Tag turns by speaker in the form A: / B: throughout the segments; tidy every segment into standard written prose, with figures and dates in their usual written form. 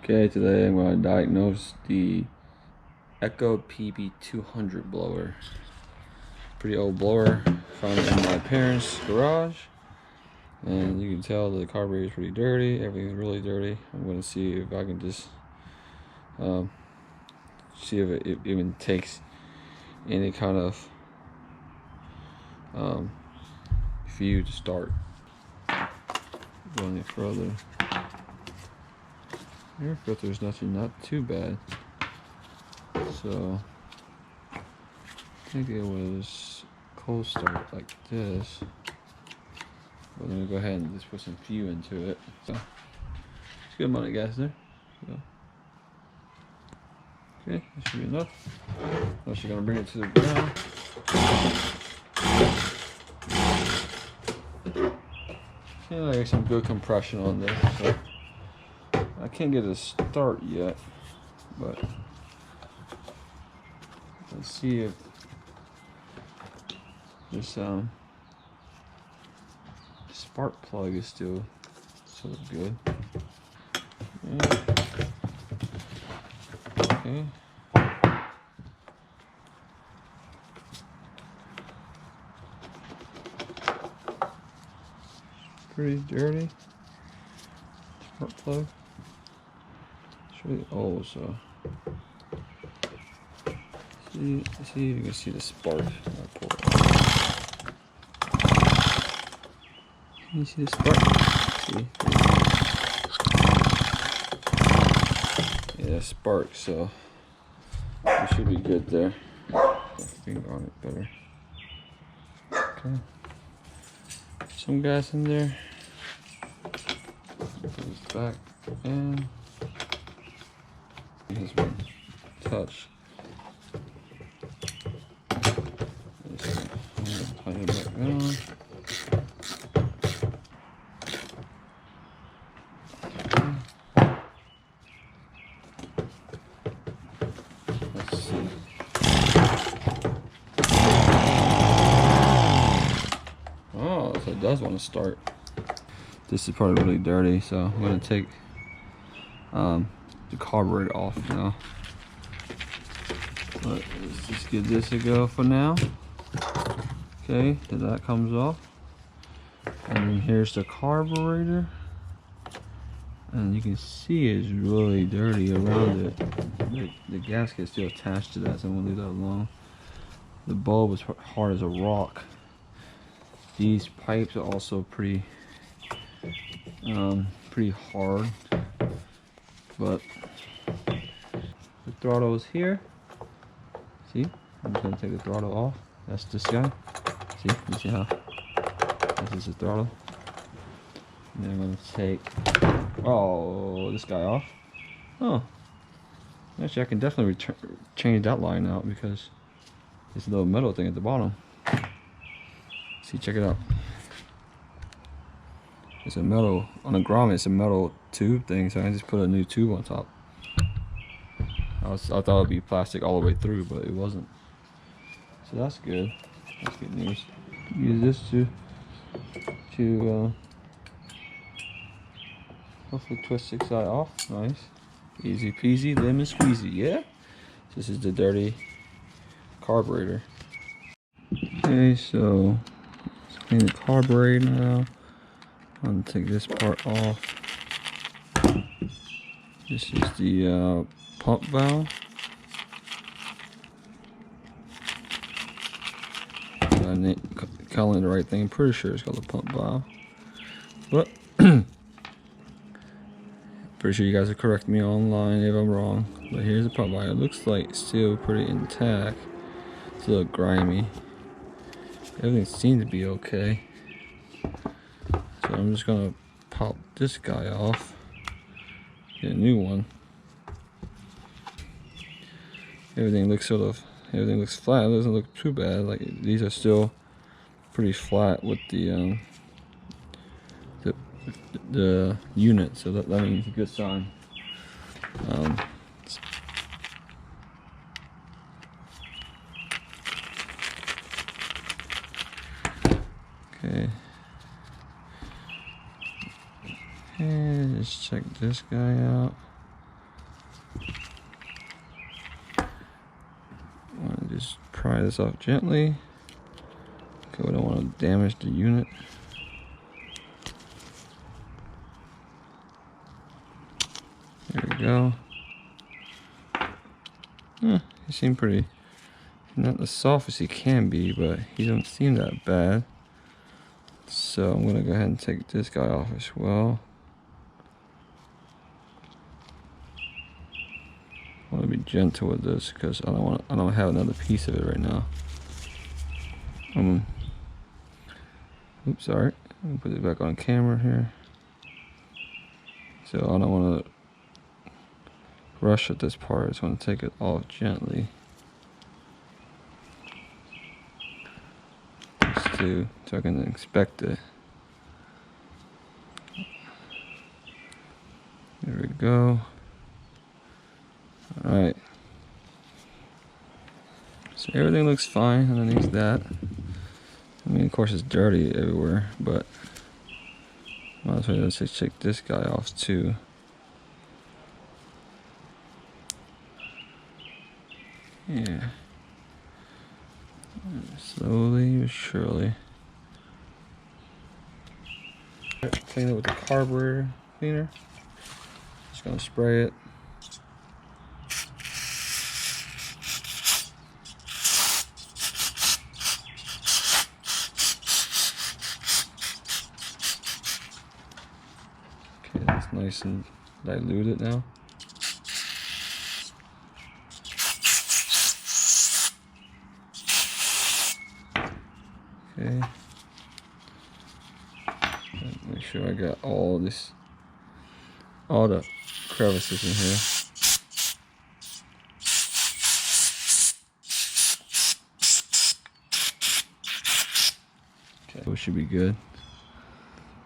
A: Okay, today I'm going to diagnose the Echo PB-200 blower. Pretty old blower, found it in my parents' garage, and you can tell the carburetor is pretty dirty. Everything's really dirty. I'm going to see if I can just see if it even takes any kind of fuel to start. Going any further. Air filter is not too bad. So I think it was cold start like this. But I'm gonna go ahead and just put some fuel into it. So it's good amount of gas there. So, okay, that should be enough. Now she's gonna bring it to the ground. And I got some good compression on this. So I can't get it to start yet, but let's see if this spark plug is still good. Yeah. Okay. Pretty dirty spark plug. It's really old, so see if you can see the spark. I'll pull it. Can you see the spark? See? Yeah, spark. So it should be good there. Finger on it better. Okay. Some gas in there. Put this back in. It has been touched. Tighten it back down. Let's see. Oh, so it does want to start. This is probably really dirty, so I'm going to take the carburetor off now. But let's just give this a go for now. Okay, so that comes off. And then here's the carburetor. And you can see it's really dirty around it. The gasket is still attached to that, so I'm going to leave that alone. The bulb is hard as a rock. These pipes are also pretty hard, but the throttle is here. See, I'm just gonna take the throttle off. That's this guy. See, you see how this is the throttle. And then I'm gonna take this guy off. Oh, actually, I can definitely change that line out because it's a little metal thing at the bottom. See, check it out. It's a metal, on the grommet, it's a metal tube thing, so I just put a new tube on top. I thought it would be plastic all the way through, but it wasn't. So that's good. That's good news. Use this to hopefully twist the side off. Nice. Easy peasy, lemon squeezy, yeah? This is the dirty carburetor. Okay, so let's clean the carburetor now. I'm gonna take this part off. This is the pump valve. I'm calling it the right thing. I'm pretty sure it's called the pump valve. But pretty sure you guys will correct me online if I'm wrong. But here's the pump valve. It looks like it's still pretty intact. It's a little grimy. Everything seems to be okay. So I'm just gonna pop this guy off, get a new one. Everything looks flat. It doesn't look too bad. Like these are still pretty flat with the unit, so that means a good sign. Okay. And let's check this guy out. Want to just pry this off gently. Okay, we don't want to damage the unit. There we go. He seemed pretty, not the softest he can be, but he don't seem that bad. So I'm gonna go ahead and take this guy off as well. I want to be gentle with this because I don't have another piece of it right now. Oops, sorry. Let me put it back on camera here. So I don't want to rush at this part. I just want to take it off gently. Just so I can inspect it. There we go. Alright. So everything looks fine underneath that. I mean, of course it's dirty everywhere, but might as well just take this guy off too. Yeah. Slowly but surely. Clean it with the carburetor cleaner. Just gonna spray it. Okay, that's nice and diluted now. Okay. Make sure I got all the crevices in here. Okay, so it should be good.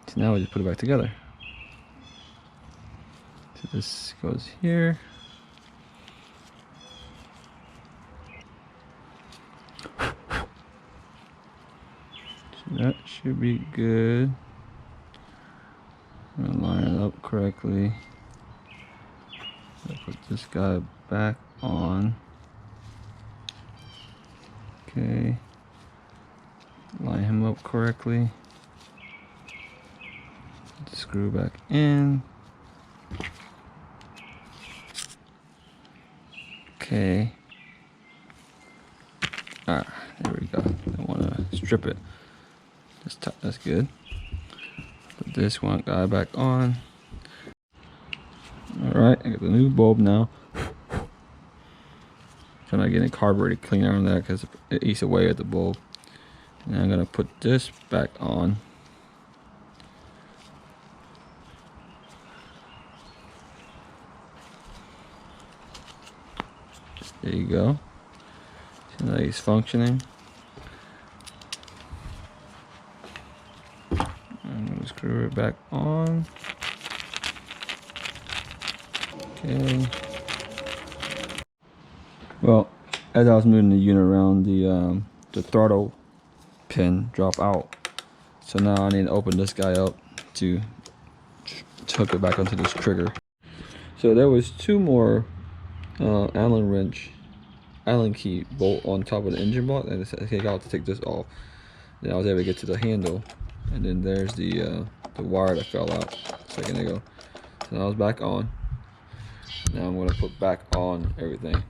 A: So now we just put it back together. So this goes here. That should be good. I'm gonna line it up correctly. I'll put this guy back on. Okay. Line him up correctly. Put the screw back in. Okay. Alright, there we go. I want to strip it. That's good. Put this one guy back on. Alright, I got the new bulb now. I'm not getting carburetor cleaner on that because it eats away at the bulb. And I'm gonna put this back on. There you go. See, now he's functioning. I'm gonna screw it back on. Okay. Well, as I was moving the unit around, the throttle pin dropped out. So now I need to open this guy up to hook it back onto this trigger. So there was two more Allen key bolt on top of the engine block, and I said, okay, I got to take this off. Then I was able to get to the handle, and then there's the wire that fell out a second ago. So now I was back on. Now I'm gonna put back on everything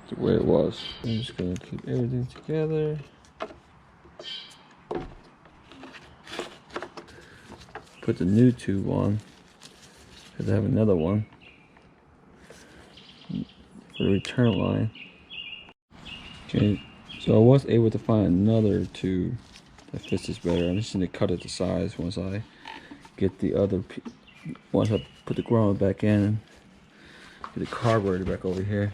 A: to where it was. I'm just gonna keep everything together. Put the new tube on because I have another one for the return line. Okay, so I was able to find another tube that fits this better. I'm just going to cut it to size once I get the other once I put the ground back in, get the carburetor back over here.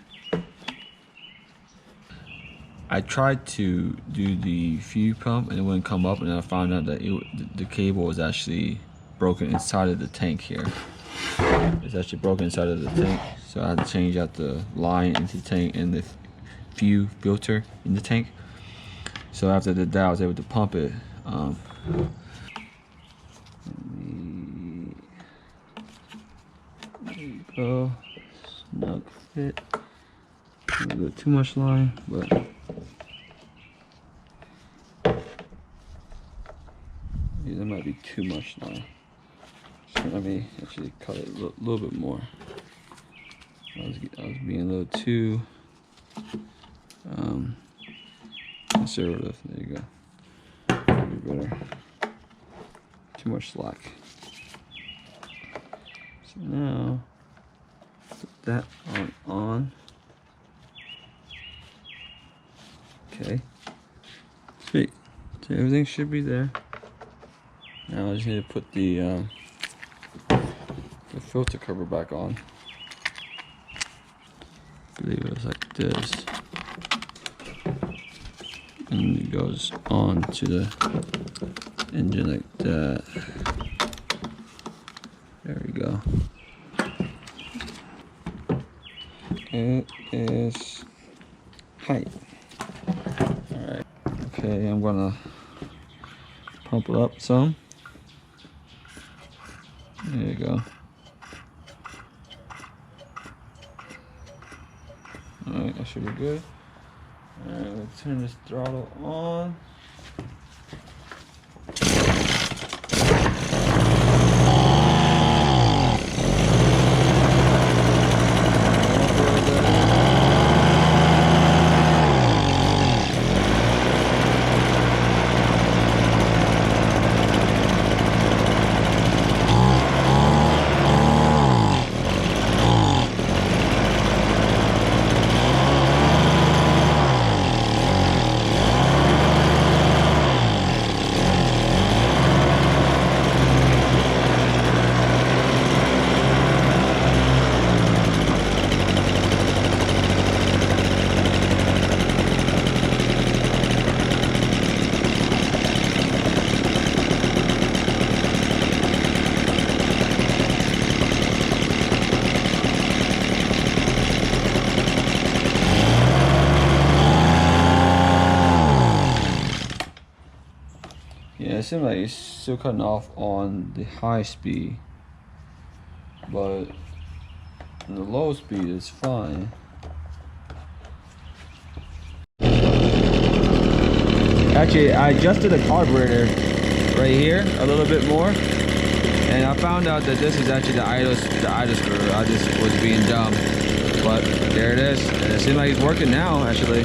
A: I tried to do the fuel pump and it wouldn't come up, and then I found out that the cable was actually broken inside of the tank here. It's actually broken inside of the tank, so I had to change out the line into the tank and the fuel filter in the tank. So after that, I was able to pump it. There you go. snug fit. A little bit too much line, but that might be too much line. So let me actually cut it a little bit more. I was being a little too conservative. There you go. Maybe better. Too much slack. So now put that on. Okay. Sweet. So everything should be there. Now I just need to put the filter cover back on. I believe it was like this. And it goes on to the engine like that. There we go. It is height. Alright. Okay, I'm gonna pump it up some. There you go. Alright, that should be good. Alright, let's turn this throttle on. Yeah, it seems like it's still cutting off on the high speed, but on the low speed it's fine. Actually, I adjusted the carburetor right here a little bit more, and I found out that this is actually the idle screw. I just was being dumb, but there it is, and it seems like it's working now actually.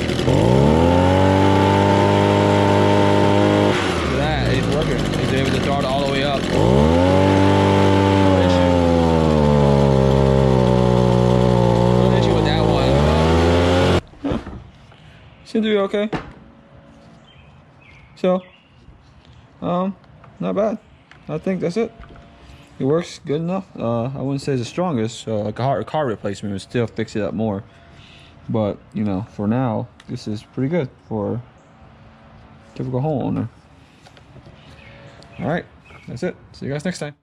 A: Working. He's able to throttle all the way up. No issue. No issue with that one. Seems to be okay. So, not bad. I think that's it. It works good enough. I wouldn't say it's the strongest. Like a car replacement would still fix it up more. But you know, for now, this is pretty good for typical homeowner. All right, that's it. See you guys next time.